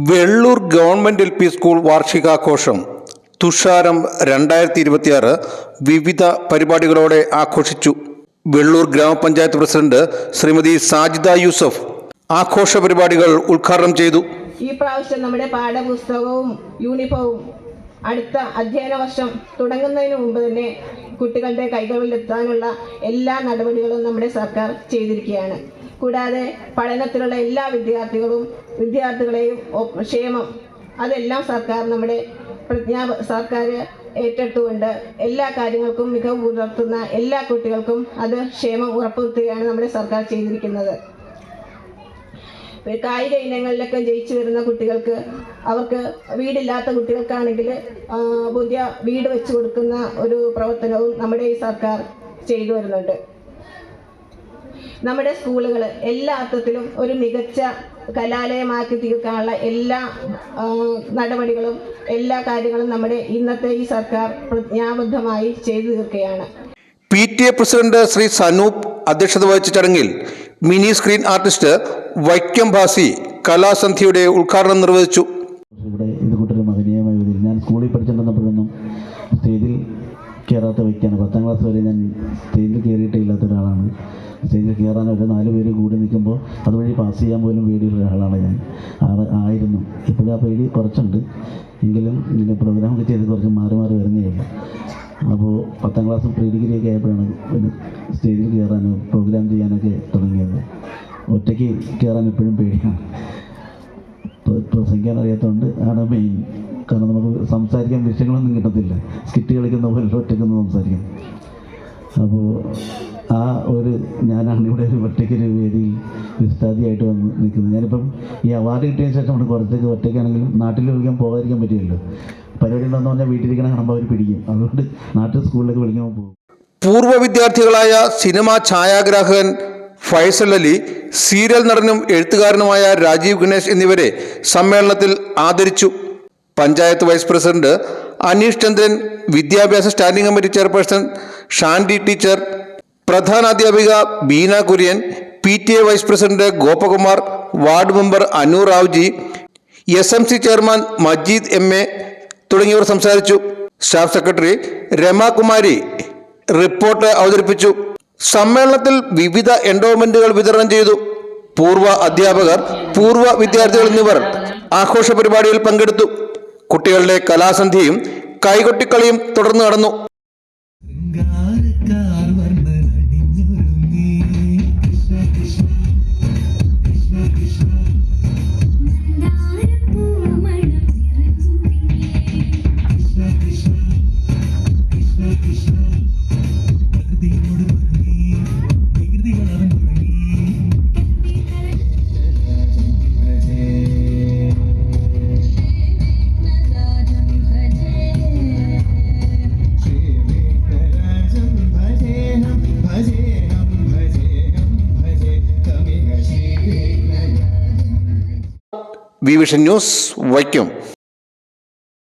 Vellur government LP school വാർഷികാഘോഷം തുഷാരം 2026 വിവിധ പരിപാടികളോടെ ആഘോഷിച്ചു. വെള്ളൂർ ഗ്രാമപഞ്ചായത്ത് പ്രസിഡന്റ് ശ്രീമതി സാജിദ യൂസഫ് ആഘോഷ പരിപാടികൾ ഉദ്ഘാടനം ചെയ്തു. ഈ പ്രാവശ്യം നമ്മുടെ പാഠപുസ്തകവും യൂണിഫോമും അടുത്ത അധ്യയന വർഷം തുടങ്ങുന്നതിന് മുമ്പ് തന്നെ കുട്ടികളുടെ കൈകളിലെത്താനുള്ള എല്ലാ നടപടികളും നമ്മുടെ സർക്കാർ ചെയ്തിരിക്കുകയാണ്. കൂടാതെ പഠനത്തിലുള്ള എല്ലാ വിദ്യാർത്ഥികളെയും ക്ഷേമം അതെല്ലാം നമ്മുടെ സർക്കാർ ഏറ്റെടുത്തുകൊണ്ട് എല്ലാ കാര്യങ്ങൾക്കും മികവ് പുലർത്തുന്ന എല്ലാ കുട്ടികൾക്കും അത് ക്ഷേമം ഉറപ്പുവരുത്തുകയാണ് നമ്മുടെ സർക്കാർ ചെയ്തിരിക്കുന്നത്. കായിക ഇനങ്ങളിലൊക്കെ ജയിച്ചു വരുന്ന കുട്ടികൾക്ക്, അവർക്ക് വീടില്ലാത്ത കുട്ടികൾക്കാണെങ്കിൽ പുതിയ വീട് വെച്ച് കൊടുക്കുന്ന ഒരു പ്രവർത്തനവും നമ്മുടെ ഈ സർക്കാർ ചെയ്തു വരുന്നുണ്ട്. നമ്മുടെ സ്കൂളുകൾ എല്ലാ അർത്ഥത്തിലും ഒരു മികച്ച കലാലയമാക്കി തീർക്കാനുള്ള എല്ലാ നടപടികളും എല്ലാ കാര്യങ്ങളും നമ്മുടെ ഇന്നത്തെ ഈ സർക്കാർ പ്രതിജ്ഞാബദ്ധമായി ചെയ്തു തീർക്കുകയാണ്. PTA പ്രസിഡന്റ് ശ്രീ സനൂപ് അധ്യക്ഷത വഹിച്ച ചടങ്ങിൽ mini screen artist Vaikom Bhasi കലാസന്ധ്യയുടെ ഉദ്ഘാടനം നിർവഹിച്ചു. ഇവിടെ ഇത് കൂട്ടൊരു മഹനീയമായ വിധി. ഞാൻ സ്കൂളിൽ പഠിച്ചിട്ടുണ്ടെന്നപ്പോഴൊന്നും സ്റ്റേജിൽ കയറാത്ത വ്യക്തിയാണ്. 10ാം ക്ലാസ് വരെ ഞാൻ സ്റ്റേജിൽ കയറിയിട്ടില്ലാത്ത ഒരാളാണ്. സ്റ്റേജിൽ കയറാൻ ഒരു 4 പേര് കൂടി നിൽക്കുമ്പോൾ അതുവഴി പാസ് ചെയ്യാൻ പോലും പേടിയുള്ള ഒരാളാണ് ഞാൻ ആയിരുന്നു. ഇപ്പോഴും ആ പേടി കുറച്ചുണ്ട്, എങ്കിലും ഇതിൻ്റെ പ്രോഗ്രാമൊക്കെ ചെയ്ത് കുറച്ച് മാറി വരുന്നേ ഉള്ളൂ. അപ്പോൾ 10ാം ക്ലാസ് പ്രീ ഡിഗ്രിയൊക്കെ ആയപ്പോഴാണ് പിന്നെ സ്റ്റേജിൽ കയറാനും പ്രോഗ്രാം ചെയ്യാനൊക്കെ തുടങ്ങിയത്. ഒറ്റയ്ക്ക് കയറാൻ എപ്പോഴും പേടിയാണ്. പ്രസംഗിക്കാൻ അറിയാത്തതുകൊണ്ട് ആണ് മെയിൻ. കാരണം നമുക്ക് സംസാരിക്കാൻ വിഷയങ്ങളൊന്നും കിട്ടത്തില്ല. സ്കിറ്റ് കളിക്കുന്ന പോലെ ഒറ്റയ്ക്കൊന്നും സംസാരിക്കും. അപ്പോൾ ആ ഒരു ഞാനാണ് ഇവിടെ ഒരു ഒറ്റയ്ക്കൊരു വേദിയിൽ വിസ്താരിയായിട്ട് വന്ന് നിൽക്കുന്നത്. ഞാനിപ്പം ഈ അവാർഡ് കിട്ടിയ ശേഷം കുറച്ചൊക്കെ ഒറ്റയ്ക്കാണെങ്കിലും നാട്ടിൽ വിളിക്കാൻ പോകാതിരിക്കാൻ പറ്റില്ലല്ലോ. പരിപാടി ഉണ്ടെന്ന് പറഞ്ഞാൽ വീട്ടിലിരിക്കണം കാണുമ്പോൾ അവർ പിടിക്കും. അതുകൊണ്ട് നാട്ടിൽ സ്കൂളിലേക്ക് വിളിക്കാൻ പോകും. പൂർവ്വ വിദ്യാർത്ഥികളായ സിനിമാ ഛായാഗ്രാഹകൻ ഫൈസൽ അലി, സീരിയൽ നടനും എഴുത്തുകാരനുമായ രാജീവ് ഗണേഷ് എന്നിവരെ സമ്മേളനത്തിൽ ആദരിച്ചു. പഞ്ചായത്ത് വൈസ് പ്രസിഡന്റ് അനീഷ് ചന്ദ്രൻ, വിദ്യാഭ്യാസ standing committee chairperson Shandy teacher, പ്രധാനാധ്യാപിക Beena Kurian, PTA vice president Gopakumar, ward member Anu Raoji, SMC chairman Majeed MA തുടങ്ങിയവർ സംസാരിച്ചു. സ്റ്റാഫ് സെക്രട്ടറി രമാകുമാരി റിപ്പോർട്ട് അവതരിപ്പിച്ചു. സമ്മേളനത്തിൽ വിവിധ എൻഡോമെന്റുകൾ വിതരണം ചെയ്തു. പൂർവ്വ അധ്യാപകർ, പൂർവ്വ വിദ്യാർത്ഥികൾ എന്നിവർ ആഘോഷ പരിപാടിയിൽ പങ്കെടുത്തു. കുട്ടികളുടെ കലാസന്ധ്യയും കൈകൊട്ടിക്കളിയും തുടർന്ന് നടന്നു. Vision news Vaikom.